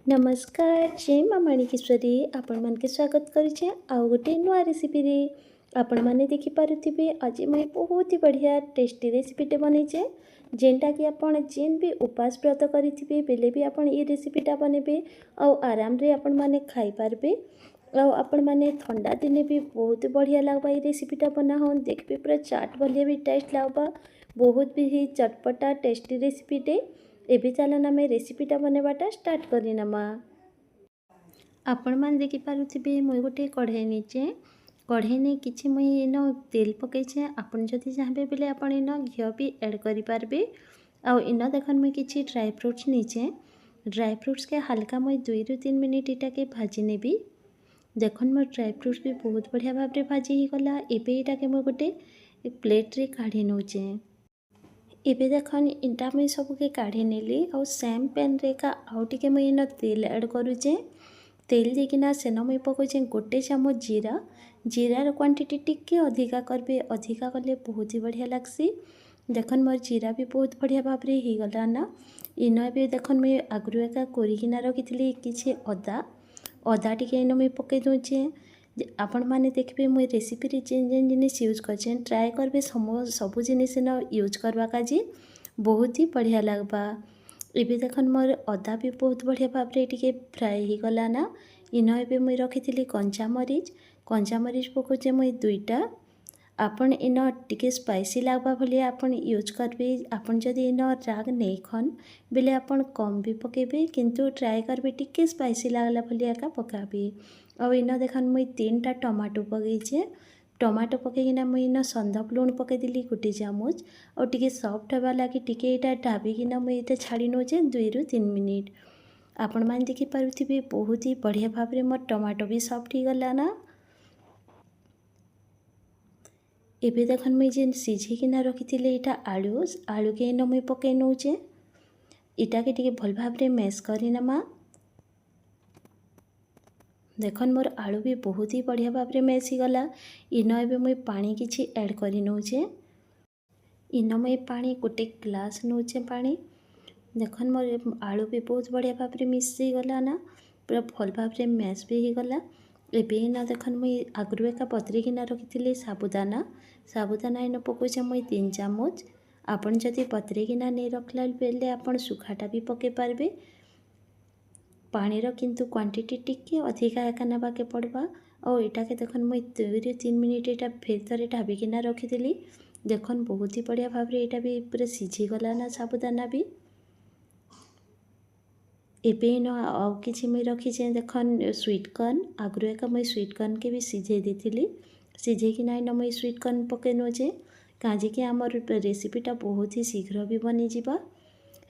नमस्कार जय माँ माणिकेश्वरी आपण मानके स्वागत करुचे आउ गोटे नुआ रेसिपी रे आपण माने देखि पारुथिबे आज मैं बहुत ही बढ़िया टेस्टी रेसिपीटे बनैचे जेनटा कि आपण जेन भी उपास व्रत करिथिबे बेले भी आपण ये रेसिपीटा बनेबे आउ आराम रे आपण माने खाई पारबे आउ आपण माने ठंडा दिने भी बहुत बढ़िया लागबा ये रेसिपीटा बना हो देखबे पूरा चाट भलिया भी टेस्ट लागबा बहुत भी चटपटा टेस्टी रेसिपीटे एबे चलन आम रेसिपीटा बनवाटा स्टार्ट करनमा आपण मैंने देखिपे मुई गोटे कढ़ाई नीचे कढ़ाई नहीं कि मुई इन तेल पकईचे आपन जदि चाहबे बेले आपण इन घी भी ऐड करें आउ इन देखन मुई किछि ड्राई फ्रूट्स नीचे ड्राई फ्रूट्स के हल्का मुई 2 ରୁ 3 मिनिट इटा के भाजी नेबी देखन मोर ड्राई फ्रूट्स भी बहुत बढ़िया भाव में भाजी ही गला एबे इटा के मुई गोटे प्लेट रे काढ़ी नौचे एबे देखन इटा मुई सबके काढ़ी नेली आउ सेम पैन रे का आउ टिके मुई इन तेल ऐड करूचे तेल देकिना सेन मुई पकाउचे गोटे चामच जीरा जीरार क्वांटिटी टिके अधिका करबे अधिका कले बहुत ही बढ़िया लागसी देखन मोर जीरा भी बहुत बढ़िया भाव में ही गला ना इन एबे देखन मुई आगरु एका कोरिकिना रखिथिली किछि अदा टिके इन मुई पकई दउचे आपण माने देखबे मुई रेसिपी रे जेन जेन जिनिस यूज करछे ट्राई करबे सबु जिनिस न यूज करवा काजी बहुत ही बढ़िया लागबा एबे देखन मोर अदा भी बहुत बढ़िया भाव रे टिके फ्राई ही गला ना इन एबे मुई रखिथिली कंचा मरीच पकोचे मुई 2टा आपण इन टिके स्पाइसी लागबा भली आपण यूज करबे आपण जदि इन राग नहीं खन बेले आपण कम भी पकेबे किंतु ट्राई करबे टिके स्पाइसी लागला भली एका पकाबे और इन देखन मुई 3टा टमाटो पकईचे टमाटो पकईकिना मुई इन संदप लुण पकईदेली गोटे चामच और टिके सॉफ्ट हवा लगी टिके इटा ढाबिकिना मुई इटा छाड़ी नौचे 2 ରୁ 3 मिनिट आपण मान देखि पारुथिबे बहुत ही बढ़िया भाव में मोर टमाटो भी सॉफ्ट ही गला ना एबे देखन मुई जेन सिझेकिना रखिथिले इटा आलू के इन मुई पकई नौचे इटा के टिके भल भाव में मैश करिनमा देखन मोर आलू भी बहुत ही बढ़िया भाव में मैश ही गला इन एबे मुई पानी किछि ऐड करि नौचे इन मुई पानी गोटे ग्लास नौचे पानी देखन मोर आलू भी बहुत बढ़िया भाव में मिसी गला ना पूरा भल भाव में मैश भी ही गला एबे इन देखन मुई आगरु एका पतरीकिना रखिथिले साबुदाना इन पकोचे मुई 3 चामच आपण जदि पतरीकिना नहीं रखला बेले आपण सुखाटा भी पके पारबे पानीर किंतु क्वांटिटी टिके अधिका एका नबाके पड़वा और इटा के देखन मुई 2 ରୁ 3 मिनिट इटा फिर थरे ढाबिकिना रखिथिली देखन बहुत ही बढ़िया भाव रे इटा भी पूरा सिझी गला ना साबुदाना भी एबे इन आउ किछि मुई रखिछे देखन स्वीट कॉर्न आगरु एका मुई स्वीट कॉर्न के भी सिझे देथिली सिझेकिना इन मुई स्वीट कॉर्न पके नोचे काजे कि हमर रेसिपीटा बहुत ही शीघ्र भी बनी जिबा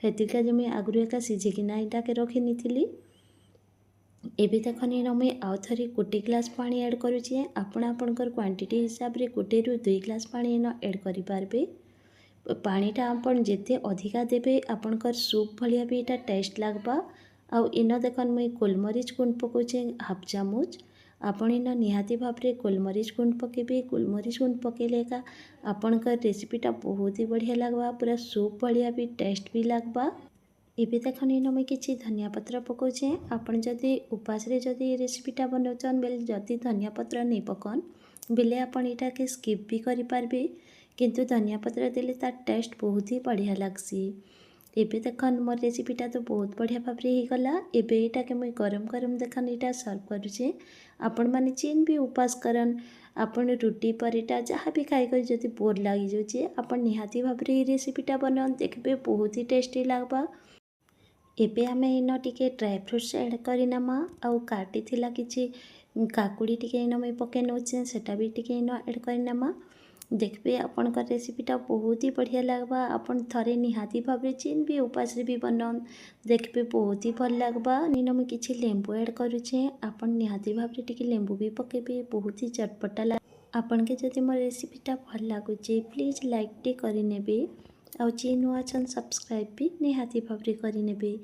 हेतिका जे मुई आगरु एका सिझेकिना इटा के रखि निथिली एबे देखन इन मुई आउ थरे गोटे ग्लास पानी ऐड करूचे आपण आपनकर क्वांटिटी हिसाब रे 1 ରୁ 2 ग्लास पानी इन ऐड करि पारबे पानीटा आपण जेते अधिका देबे आपनकर सूप भलिया भी इटा टेस्ट लागबा आउ इन देखन मुई गोलमरीच गुंड पकोचे हाफ चामच आपण इन निहाती भाव में गोलमरीच गुंड पकेबे गोलमरीच गुंड पकेले का आपनकर रेसिपीटा बहुत ही बढ़िया लागबा पूरा सूप भलिया भी टेस्ट भी लागबा एबे देखन इन मुई किछि धनिया पत्र पकोचे आपण जदि उपास रे जदि रेसिपीटा बनौचन बेले जदि धनिया पत्र नहीं पकन बेले आपण इटा के स्किप भी करि पारबे किंतु धनिया पत्र देले तार टेस्ट बहुत ही बढ़िया लागसी एबे देखन मोर रेसिपीटा तो बहुत बढ़िया भाव में ही गला एबे इटा के मुई गरम गरम देखन इटा सर्व करूचे आपण माने जेन भी उपास करन आपण रुटी परेटा जहाँ भी खाई कर जदि बोर लगी जाउचे आपण निहाती भाव में रेसिपीटा बनान देखबे बहुत ही टेस्टी लागबा एबे आमे इन टिके ड्राई फ्रूट्स ऐड करिनामा आउ काटी थिला किछि काकुड़ी टिके इन मुई पके नौचे सेटा भी टिके इन ऐड करिनामा देखबे आपनकर रेसिपीटा बहुत ही बढ़िया लागबा आपण थरे निहाती भाव में जेन भी उपास रे भी बनान देखबे बहुत ही भल लागबा इन मुई किछि लेंबू ऐड करूचे आपण निहाती भाव में टिके लेंबू भी पकेबे बहुत ही चटपटा लाग आपण के जदि मोर रेसिपीटा भल लागुचे प्लीज लाइक टे करि नेबे आउ जे नुआ छन सब्सक्राइब भी निहाती भाव में करि नेबे